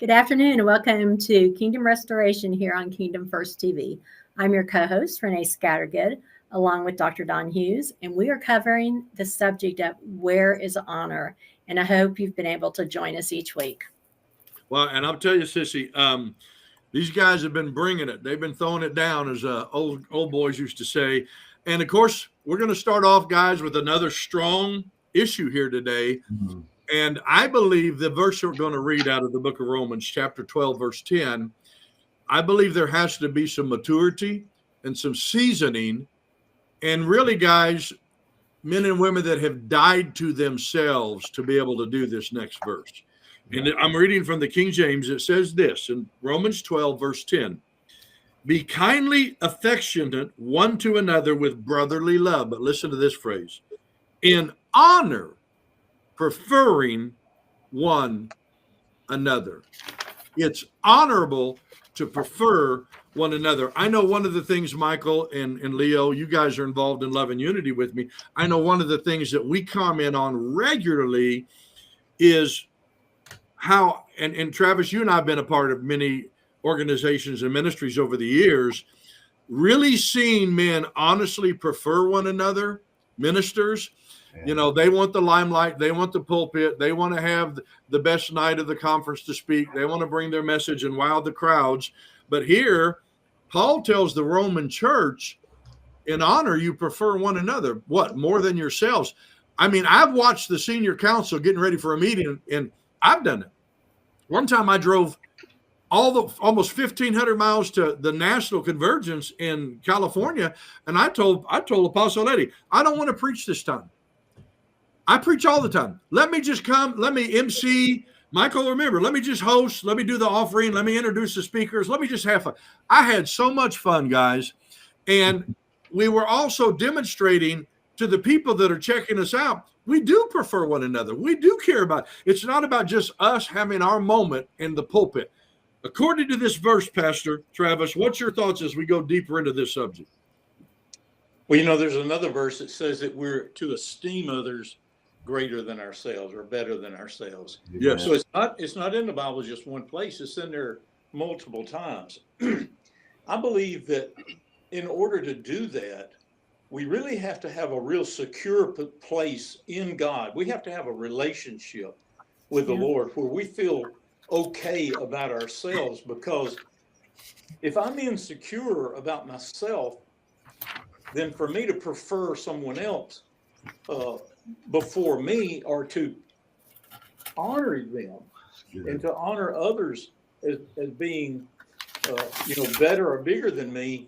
Good afternoon and welcome to Kingdom Restoration here on Kingdom First TV. I'm your co-host, Renee Scattergood, along with Dr. Don Hughes, and we are covering the subject of where is honor, and I hope you've been able to join us each week. Well, and I'll tell you, Sissy, these guys have been bringing it. They've been throwing it down, as old boys used to say. And, of course, we're going to start off, guys, with another strong issue here today. Mm-hmm. And I believe the verse we're going to read out of the book of Romans, chapter 12, verse 10, I believe there has to be some maturity and some seasoning. And really, guys, men and women that have died to themselves to be able to do this next verse. And I'm reading from the King James. It says this in Romans 12, verse 10. Be kindly affectionate one to another with brotherly love. But listen to this phrase. In honor, preferring one another. It's honorable to prefer one another. I know one of the things, Michael and Leo, you guys are involved in Love and Unity with me. I know one of the things that we comment on regularly is how, and Travis, you and I have been a part of many organizations and ministries over the years, really seeing men honestly prefer one another, ministers. You know, they want the limelight. They want the pulpit. They want to have the best night of the conference to speak. They want to bring their message and wow the crowds. But here, Paul tells the Roman church, in honor, you prefer one another. What? More than yourselves. I mean, I've watched the senior council getting ready for a meeting, and I've done it. One time I drove almost 1,500 miles to the National Convergence in California, and I told Apostle Eddie, I don't want to preach this time. I preach all the time. Let me just come. Let me MC. Michael, remember, let me just host. Let me do the offering. Let me introduce the speakers. Let me just have fun. I had so much fun, guys. And we were also demonstrating to the people that are checking us out, we do prefer one another. We do care about it. It's not about just us having our moment in the pulpit. According to this verse, Pastor Travis, what's your thoughts as we go deeper into this subject? Well, you know, there's another verse that says that we're to esteem others greater than ourselves or better than ourselves. Yes. So it's not in the Bible just one place. It's in there multiple times. I believe that in order to do that, we really have to have a real secure place in God. We have to have a relationship with the Lord where we feel okay about ourselves, because if I'm insecure about myself, then for me to prefer someone else before me, or to honor them and to honor others as being better or bigger than me,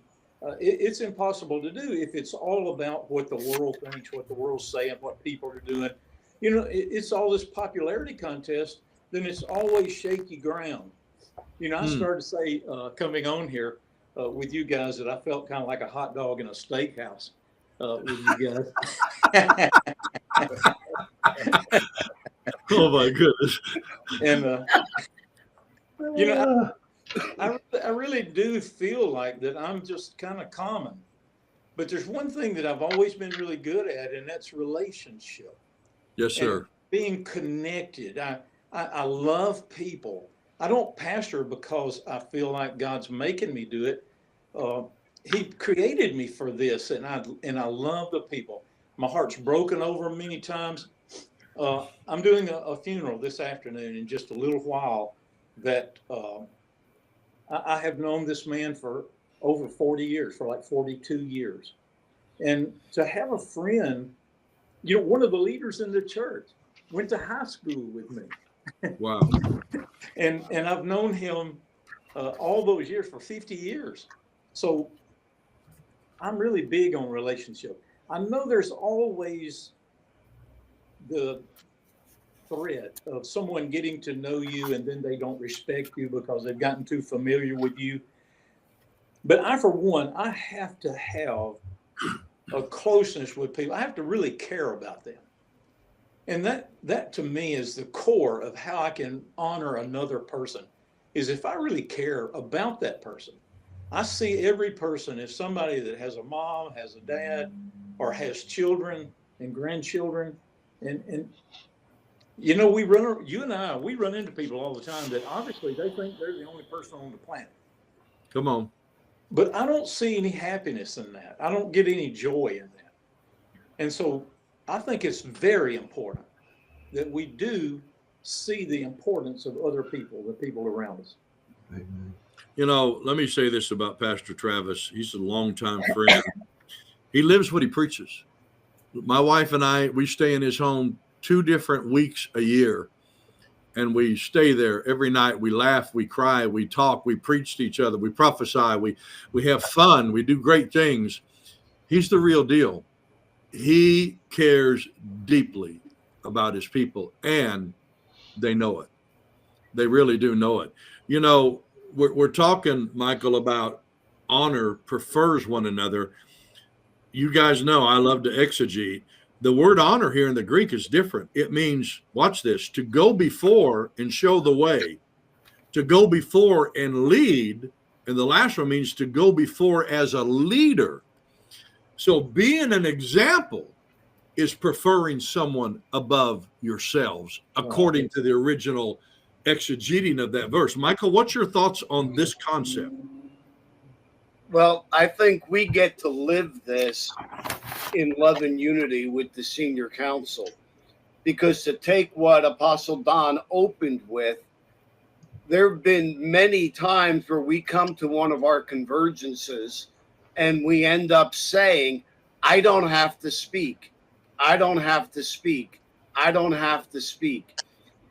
it's impossible to do if it's all about what the world thinks, what the world's saying, what people are doing. You know, it's all this popularity contest, then it's always shaky ground. You know, I started to say coming on here with you guys that I felt kind of like a hot dog in a steakhouse with you guys. Oh my goodness. And I really do feel like that I'm just kind of common. But there's one thing that I've always been really good at, and that's relationship. Yes, sir. And being connected. I love people. I don't pastor because I feel like God's making me do it. He created me for this, and I love the people. My heart's broken over many times. I'm doing a funeral this afternoon in just a little while that I have known this man for over 40 years, for like 42 years. And to have a friend, you know, one of the leaders in the church went to high school with me. Wow. And I've known him all those years, for 50 years. So I'm really big on relationship. I know there's always the threat of someone getting to know you and then they don't respect you because they've gotten too familiar with you. But I, for one, I have to have a closeness with people. I have to really care about them. And that to me is the core of how I can honor another person, is if I really care about that person. I see every person as somebody that has a mom, has a dad, or has children and grandchildren. And You and I, we run into people all the time that obviously they think they're the only person on the planet. Come on. But I don't see any happiness in that. I don't get any joy in that. And so I think it's very important that we do see the importance of other people, the people around us. Amen. Let me say this about Pastor Travis. He's a longtime friend. He lives what he preaches. My wife and I, we stay in his home 2 different weeks a year, and we stay there every night. We laugh, we cry, we talk, we preach to each other, we prophesy, we have fun, we do great things. He's the real deal. He cares deeply about his people, and they know it. They really do know it. We're talking, Michael, about honor prefers one another. You guys know I love to exegete. The word honor here in the Greek is different. It means, watch this, to go before and show the way, to go before and lead. And the last one means to go before as a leader. So being an example is preferring someone above yourselves, according to the original exegeting of that verse. Michael, what's your thoughts on this concept? Well, I think we get to live this in love and unity with the senior council, because to take what Apostle Don opened with, there have been many times where we come to one of our convergences and we end up saying, I don't have to speak. I don't have to speak. I don't have to speak.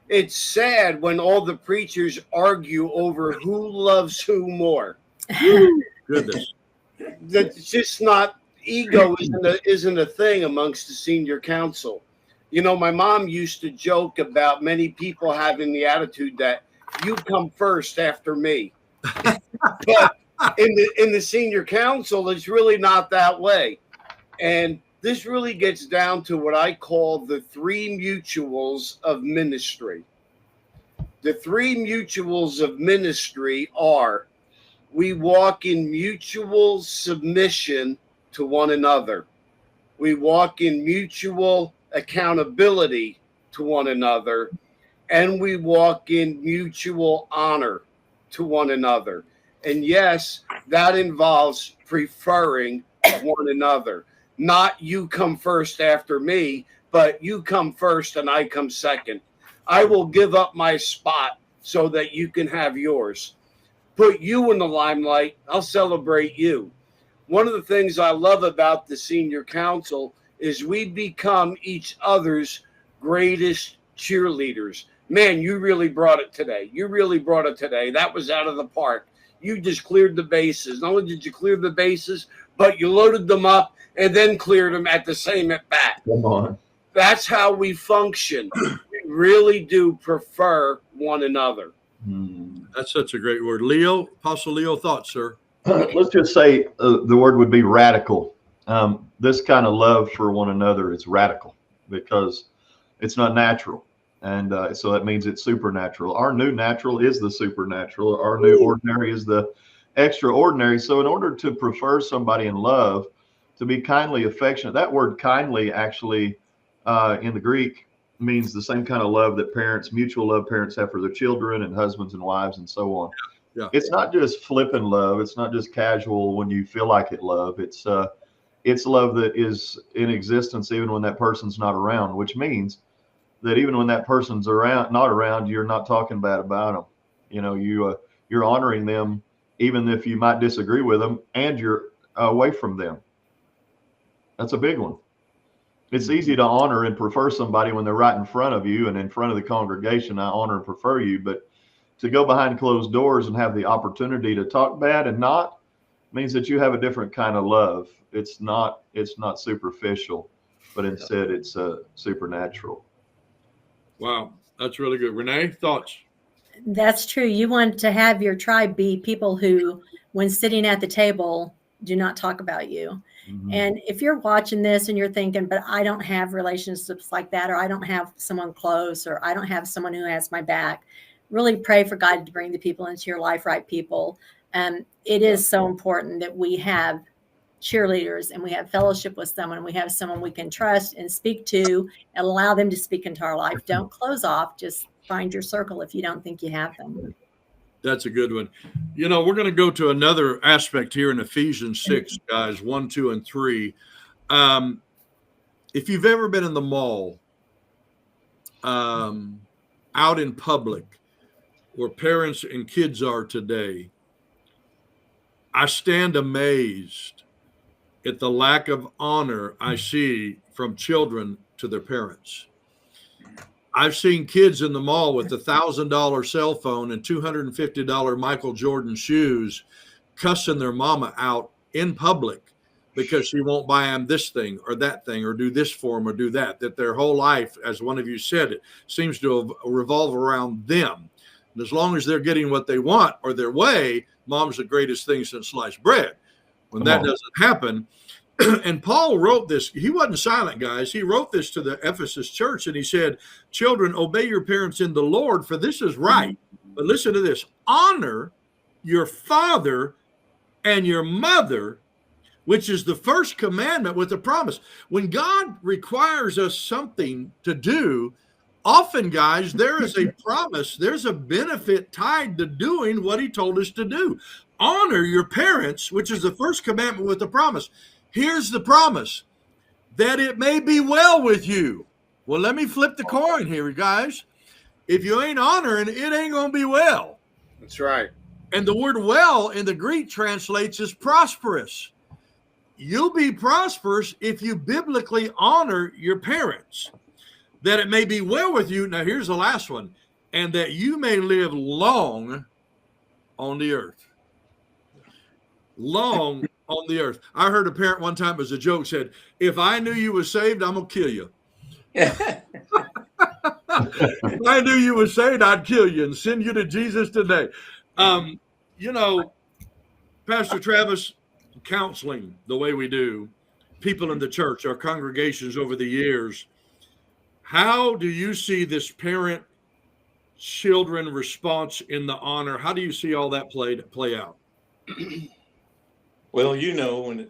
It's sad when all the preachers argue over who loves who more. Goodness. That's just not, ego isn't a thing amongst the senior council. My mom used to joke about many people having the attitude that you come first after me. But in the senior council, it's really not that way. And this really gets down to what I call the 3 mutuals of ministry. The 3 mutuals of ministry are: we walk in mutual submission to one another. We walk in mutual accountability to one another. And we walk in mutual honor to one another. And yes, that involves preferring one another. Not you come first after me, but you come first and I come second. I will give up my spot so that you can have yours. Put you in the limelight, I'll celebrate you. One of the things I love about the senior council is we become each other's greatest cheerleaders. Man, you really brought it today. You really brought it today. That was out of the park. You just cleared the bases. Not only did you clear the bases, but you loaded them up and then cleared them at the same at bat. Come on. That's how we function. We really do prefer one another. That's such a great word. Leo, Apostle Leo, thoughts, sir? Let's just say the word would be radical. This kind of love for one another is radical because it's not natural. And so that means it's supernatural. Our new natural is the supernatural. Our new ordinary is the extraordinary. So in order to prefer somebody in love, to be kindly affectionate, that word kindly actually in the Greek means the same kind of love that mutual love parents have for their children and husbands and wives and so on. Yeah. It's not just flippant love. It's not just casual when you feel like it love. It's love that is in existence even when that person's not around, which means that even when that person's not around, you're not talking bad about them. You're honoring them, even if you might disagree with them, and you're away from them. That's a big one. It's easy to honor and prefer somebody when they're right in front of you and in front of the congregation. I honor and prefer you, but to go behind closed doors and have the opportunity to talk bad and not means that you have a different kind of love. It's not superficial, but instead it's supernatural. Wow, that's really good. Renee, thoughts? That's true. You want to have your tribe be people who, when sitting at the table, do not talk about you. Mm-hmm. And if you're watching this and you're thinking, but I don't have relationships like that, or I don't have someone close, or I don't have someone who has my back, really pray for God to bring the people into your life, right people. It is so important that we have cheerleaders and we have fellowship with someone, we have someone we can trust and speak to and allow them to speak into our life. Don't close off. Just find your circle if you don't think you have them. That's a good one. You know, we're going to go to another aspect here in Ephesians 6, guys, 1, 2, and 3. If you've ever been in the mall, out in public, where parents and kids are today, I stand amazed at the lack of honor I see from children to their parents. I've seen kids in the mall with $1,000 cell phone and $250 Michael Jordan shoes cussing their mama out in public because she won't buy them this thing or that thing or do this for them or do that their whole life, as one of you said, it seems to revolve around them. And as long as they're getting what they want or their way, mom's the greatest thing since sliced bread. When that doesn't happen, and Paul wrote this, he wasn't silent, guys. He wrote this to the Ephesus church, and he said, children, obey your parents in the Lord, for this is right. But listen to this. Honor your father and your mother, which is the first commandment with a promise. When God requires us something to do, often, guys, there is a promise. There's a benefit tied to doing what he told us to do. Honor your parents, which is the first commandment with a promise. Here's the promise, that it may be well with you. Well, let me flip the coin here, guys. If you ain't honoring, it ain't going to be well. That's right. And the word well in the Greek translates as prosperous. You'll be prosperous if you biblically honor your parents, that it may be well with you. Now, here's the last one, and that you may live long on the earth. Long on the earth. I heard a parent one time as a joke said, if I knew you were saved, I'm going to kill you. If I knew you were saved, I'd kill you and send you to Jesus today. You know, Pastor Travis, counseling the way we do, people in the church, our congregations over the years, how do you see this parent-children response in the honor? How do you see all that play out? Well, you know, when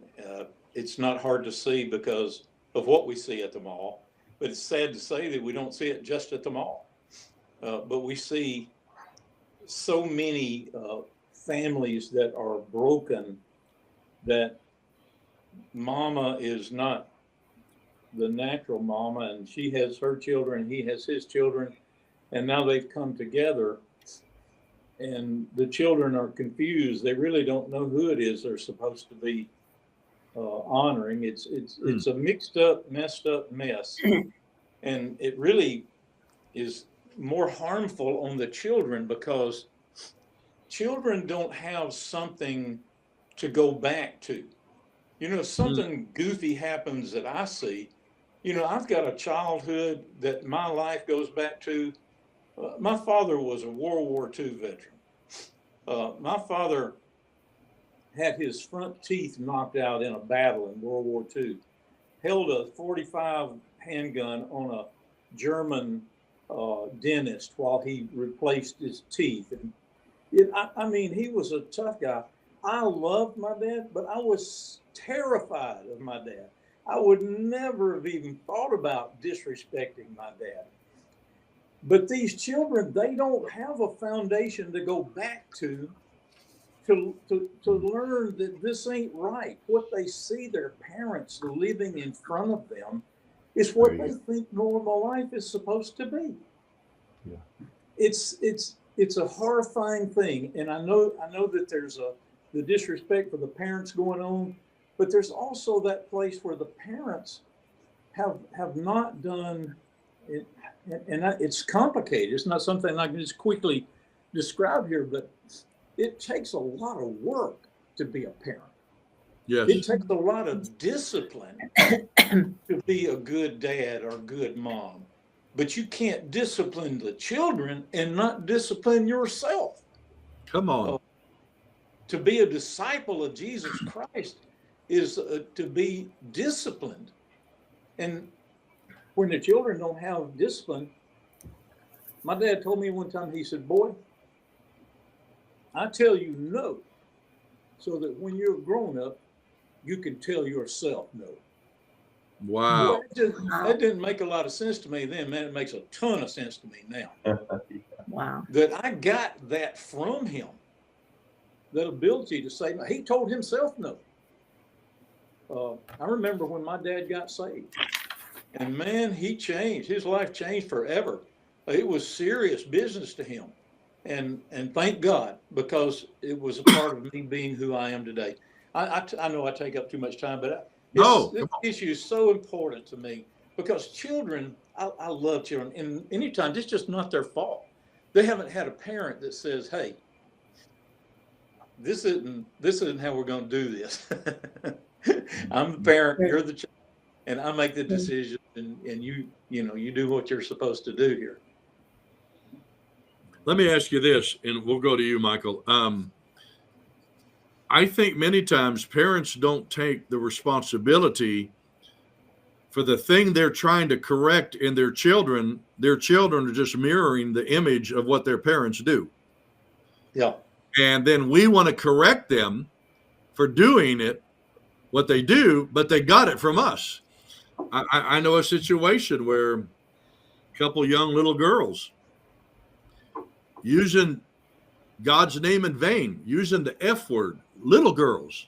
it's not hard to see because of what we see at the mall, but it's sad to say that we don't see it just at the mall. But we see so many families that are broken, that mama is not the natural mama, and she has her children, he has his children, and now they've come together. And the children are confused. They really don't know who it is they're supposed to be honoring. It's a mixed up, messed up mess. And it really is more harmful on the children because children don't have something to go back to. You know, something goofy happens that I see. You know, I've got a childhood that my life goes back to. My father was a World War II veteran. My father had his front teeth knocked out in a battle in World War II, held a .45 handgun on a German dentist while he replaced his teeth. And I mean, he was a tough guy. I loved my dad, but I was terrified of my dad. I would never have even thought about disrespecting my dad. But these children, they don't have a foundation to go back to learn that this ain't right. What they see their parents living in front of them is what they think normal life is supposed to be. Yeah. It's a horrifying thing. And I know that there's the disrespect for the parents going on, but there's also that place where the parents have not done it. And it's complicated. It's not something I can just quickly describe here, but it takes a lot of work to be a parent. Yes. It takes a lot of discipline to be a good dad or good mom. But you can't discipline the children and not discipline yourself. Come on. To be a disciple of Jesus Christ is to be disciplined. And when the children don't have discipline, my dad told me one time, he said, boy, I tell you no, so that when you're grown up, you can tell yourself no. Wow. That didn't make a lot of sense to me then, man. It makes a ton of sense to me now. Wow. That I got that from him, that ability to say no. He told himself no. I remember when my dad got saved, and man, he changed. His life changed forever. It was serious business to him, and thank God, because it was a part of me being who I am today. I know I take up too much time, but this issue is so important to me, because children, I love children, and anytime, it's just not their fault. They haven't had a parent that says, "Hey, this isn't how we're going to do this." I'm the parent, you're the child, and I make the decision, and you do what you're supposed to do here. Let me ask you this, and we'll go to you, Michael. I think many times parents don't take the responsibility for the thing they're trying to correct in their children. Their children are just mirroring the image of what their parents do. Yeah. And then we want to correct them for doing it, what they do, but they got it from us. I know a situation where a couple young little girls using God's name in vain, using the F word, little girls.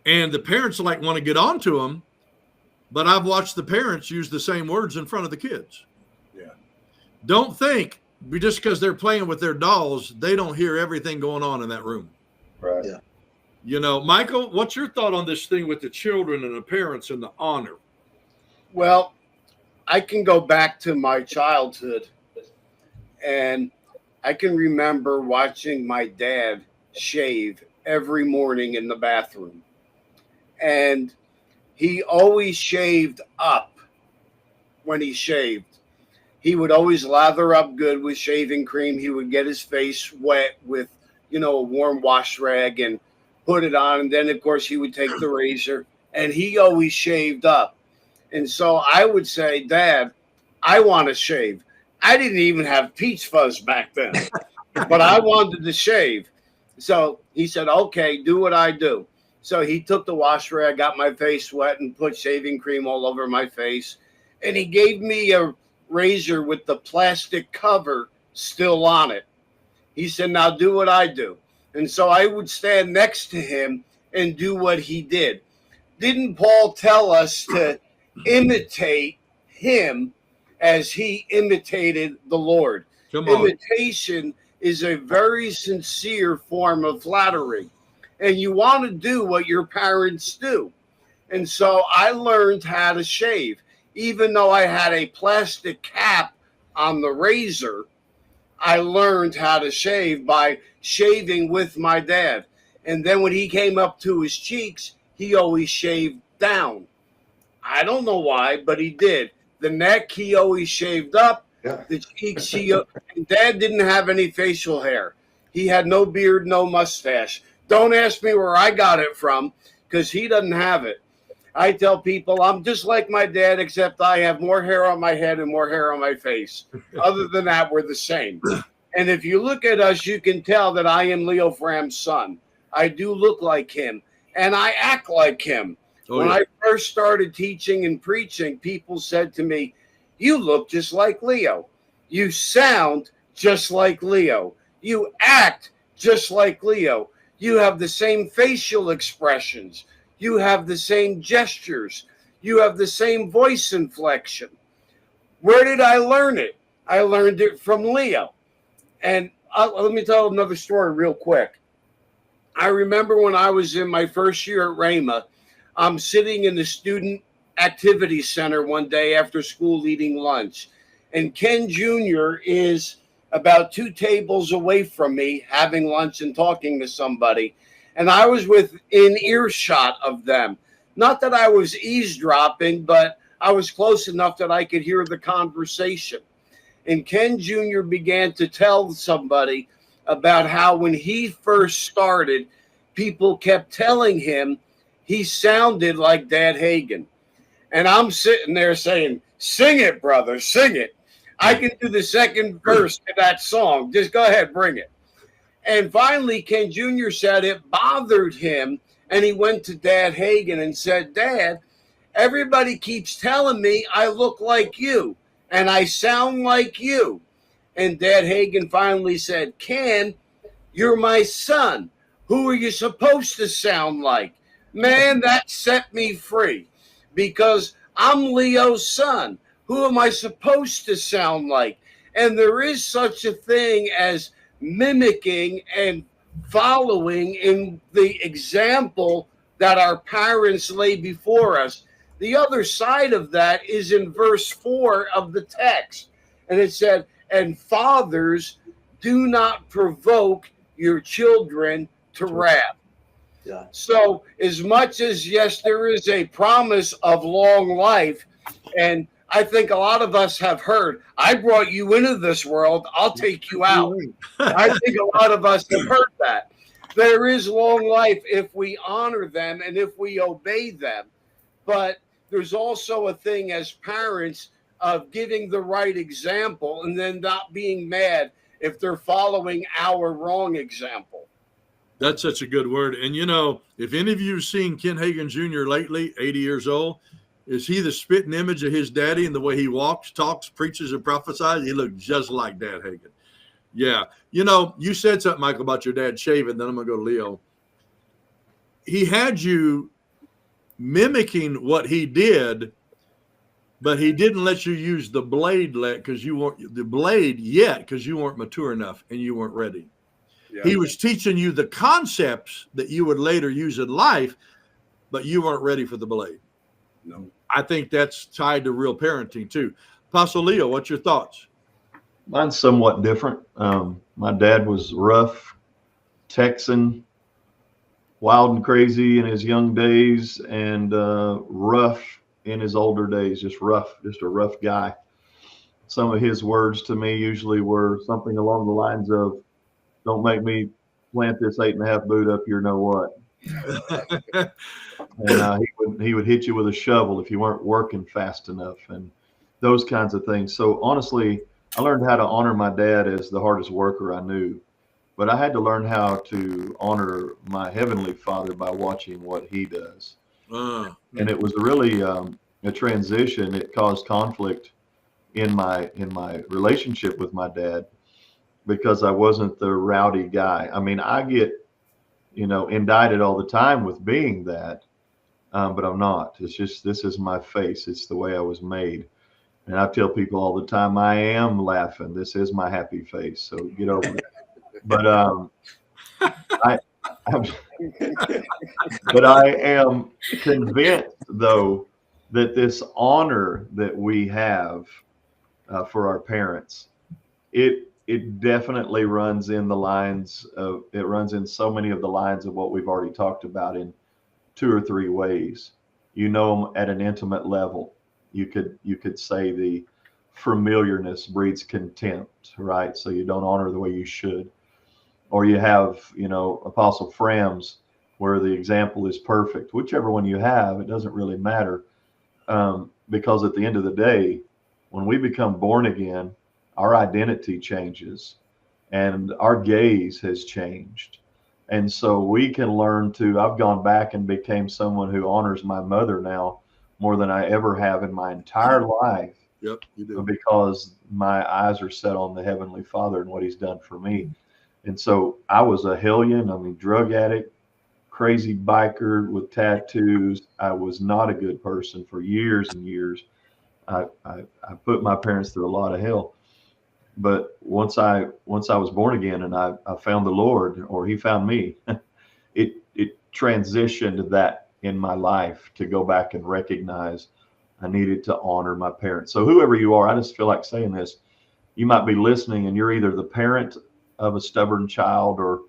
And the parents want to get on to them, but I've watched the parents use the same words in front of the kids. Yeah. Don't think just because they're playing with their dolls, they don't hear everything going on in that room. Right. Yeah. Michael, what's your thought on this thing with the children and the parents and the honor? Well, I can go back to my childhood, and I can remember watching my dad shave every morning in the bathroom. And he always shaved up when he shaved. He would always lather up good with shaving cream. He would get his face wet with, a warm wash rag and put it on. And then, of course, he would take the razor, and he always shaved up. And so I would say, Dad, I want to shave. I didn't even have peach fuzz back then, but I wanted to shave. So he said, okay, do what I do. So he took the wash rag, got my face wet, and put shaving cream all over my face. And he gave me a razor with the plastic cover still on it. He said, now do what I do. And so I would stand next to him and do what he did. Didn't Paul tell us to imitate him as he imitated the Lord? Come on. Imitation is a very sincere form of flattery, and you want to do what your parents do. And so I learned how to shave. Even though I had a plastic cap on the razor, I learned how to shave by shaving with my dad. And then when he came up to his cheeks, he always shaved down. I don't know why, but he did. The neck, he always shaved up. Yeah. The cheeks, and Dad didn't have any facial hair. He had no beard, no mustache. Don't ask me where I got it from, because he doesn't have it. I tell people I'm just like my dad, except I have more hair on my head and more hair on my face. Other than that, we're the same. And if you look at us, you can tell that I am Leo Fram's son. I do look like him, and I act like him. When I first started teaching and preaching, people said to me, you look just like Leo. You sound just like Leo. You act just like Leo. You have the same facial expressions. You have the same gestures. You have the same voice inflection. Where did I learn it? I learned it from Leo. And let me tell another story real quick. I remember when I was in my first year at Rhema, I'm sitting in the student activity center one day after school eating lunch. And Ken Jr. is about 2 tables away from me having lunch and talking to somebody. And I was within earshot of them. Not that I was eavesdropping, but I was close enough that I could hear the conversation. And Ken Jr. began to tell somebody about how when he first started, people kept telling him he sounded like Dad Hagin. And I'm sitting there saying, sing it, brother, sing it. I can do the second verse to that song. Just go ahead, bring it. And finally, Ken Jr. said it bothered him And he went to Dad Hagen and said, Dad, everybody keeps telling me I look like you and I sound like you. And Dad Hagen finally said, Ken, you're my son. Who are you supposed to sound like? Man, that set me free because I'm Leo's son. Who am I supposed to sound like? And there is such a thing as mimicking and following in the example that our parents lay before us. The other side of that is in verse 4 of the text. And it said, and fathers, do not provoke your children to wrath. Yeah. So as much as, yes, there is a promise of long life, and I think a lot of us have heard, I brought you into this world, I'll take you out. I think a lot of us have heard that. There is long life if we honor them and if we obey them. But there's also a thing as parents of giving the right example and then not being mad if they're following our wrong example. That's such a good word. And, you know, if any of you have seen Ken Hagen Jr. lately, 80 years old, is he the spitting image of his daddy in the way he walks, talks, preaches, and prophesies? He looked just like Dad Hagen. Yeah. You know, you said something, Michael, about your dad shaving. Then I'm going to go to Leo. He had you mimicking what he did, but he didn't let you use the blade because you weren't mature enough and you weren't ready. Yeah. He was teaching you the concepts that you would later use in life, but you weren't ready for the blade. No. I think that's tied to real parenting too. Apostle Leo, what's your thoughts? Mine's somewhat different. My dad was rough, Texan, wild and crazy in his young days, and rough in his older days, just a rough guy. Some of his words to me usually were something along the lines of, don't make me plant this 8.5 boot up your know what. And he would hit you with a shovel if you weren't working fast enough and those kinds of things. So honestly, I learned how to honor my dad as the hardest worker I knew, but I had to learn how to honor my heavenly Father by watching what he does. And it was really a transition. It caused conflict in my relationship with my dad because I wasn't the rowdy guy. I mean, I get, indicted all the time with being that, but I'm not. It's just, this is my face. It's the way I was made. And I tell people all the time, I am laughing. This is my happy face. So get over it. But but I am convinced, though, that this honor that we have for our parents, it definitely runs in so many of the lines of what we've already talked about in 2 or 3 ways. You know them at an intimate level. You could say the familiarness breeds contempt, right? So you don't honor the way you should. Or you have, Apostle Fram's, where the example is perfect. Whichever one you have, it doesn't really matter. Because at the end of the day, when we become born again, our identity changes and our gaze has changed. And so we can learn I've gone back and became someone who honors my mother now more than I ever have in my entire life. Yep, you do. Because my eyes are set on the Heavenly Father and what he's done for me. And so I was a hellion, drug addict, crazy biker with tattoos. I was not a good person for years and years. I put my parents through a lot of hell. But once I was born again and I found the Lord, or he found me, it transitioned that in my life to go back and recognize I needed to honor my parents. So whoever you are, I just feel like saying this. You might be listening and you're either the parent of a stubborn child or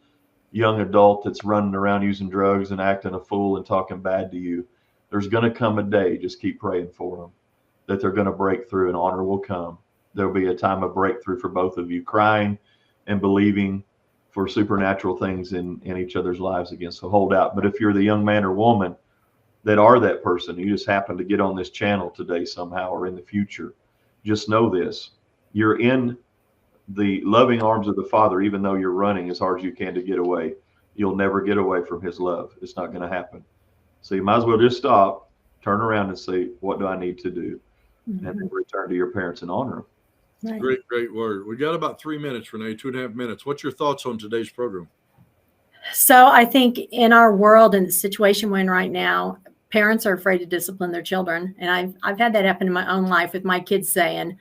young adult that's running around using drugs and acting a fool and talking bad to you. There's going to come a day, just keep praying for them, that they're going to break through and honor will come. There'll be a time of breakthrough for both of you, crying and believing for supernatural things in each other's lives again. So hold out. But if you're the young man or woman that are that person, you just happen to get on this channel today somehow or in the future, just know this. You're in the loving arms of the Father, even though you're running as hard as you can to get away. you'll never get away from his love. It's not going to happen. So you might as well just stop, turn around and say, what do I need to do? And then return to your parents and honor them. Right. Great word. We got about 3 minutes, Renee, 2.5 minutes. What's your thoughts on today's program? So I think in our world and the situation we're in right now, parents are afraid to discipline their children. And I've had that happen in my own life with my kids saying,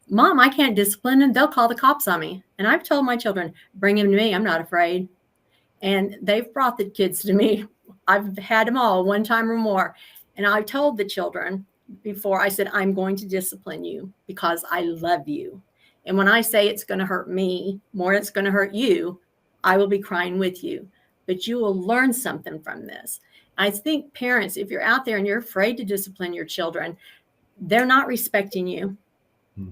Mom, I can't discipline them. They'll call the cops on me. And I've told my children, bring him to me. I'm not afraid. And they've brought the kids to me. I've had them all one time or more. And I've told the children before, I said, I'm going to discipline you because I love you. And when I say it's going to hurt me more, it's going to hurt you, I will be crying with you. But you will learn something from this. I think parents, if you're out there and you're afraid to discipline your children, they're not respecting you.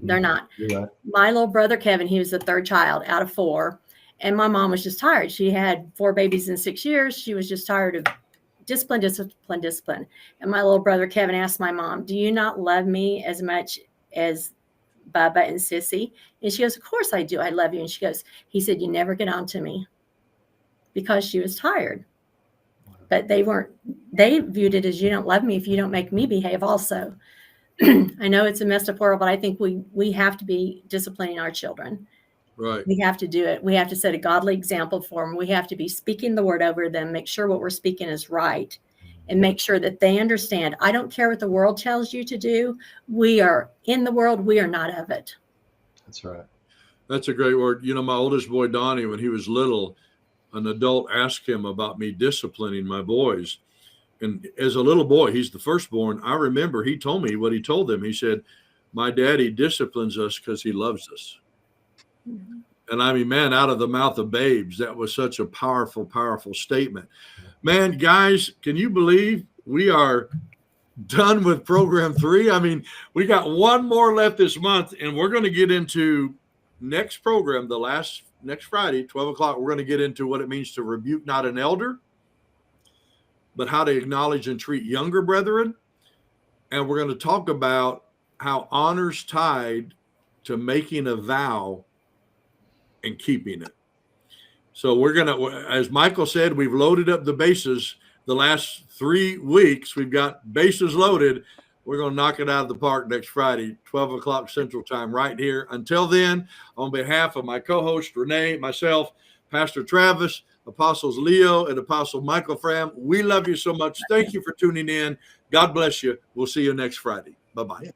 They're not. Yeah. My little brother, Kevin, he was the third child out of 4. And my mom was just tired. She had 4 babies in 6 years. She was just tired of discipline. And my little brother, Kevin, asked my mom, do you not love me as much as Bubba and Sissy? And she goes, of course I do. I love you. And she goes, he said, you never get on to me, because she was tired. But they viewed it as, you don't love me if you don't make me behave also. I know it's a messed up world, but I think we have to be disciplining our children. Right. We have to do it. We have to set a godly example for them. We have to be speaking the word over them, make sure what we're speaking is right, and make sure that they understand. I don't care what the world tells you to do. We are in the world. We are not of it. That's right. That's a great word. You know, my oldest boy, Donnie, when he was little, an adult asked him about me disciplining my boys. And as a little boy, he's the firstborn. I remember he told me what he told them. He said, my daddy disciplines us because he loves us. Mm-hmm. And I mean, man, out of the mouth of babes, that was such a powerful, powerful statement. Man, guys, can you believe we are done with program 3? I mean, we got one more left this month, and we're going to get into next program, next Friday, 12 o'clock. We're going to get into what it means to rebuke not an elder, but how to acknowledge and treat younger brethren. And we're going to talk about how honor's tied to making a vow and keeping it. So we're going to, as Michael said, we've loaded up the bases the last 3 weeks. We've got bases loaded. We're going to knock it out of the park next Friday, 12 o'clock Central Time, right here. Until then, on behalf of my co-host, Renee, myself, Pastor Travis, Apostles Leo, and Apostle Michael Fram, we love you so much. Thank you for tuning in. God bless you. We'll see you next Friday. Bye-bye.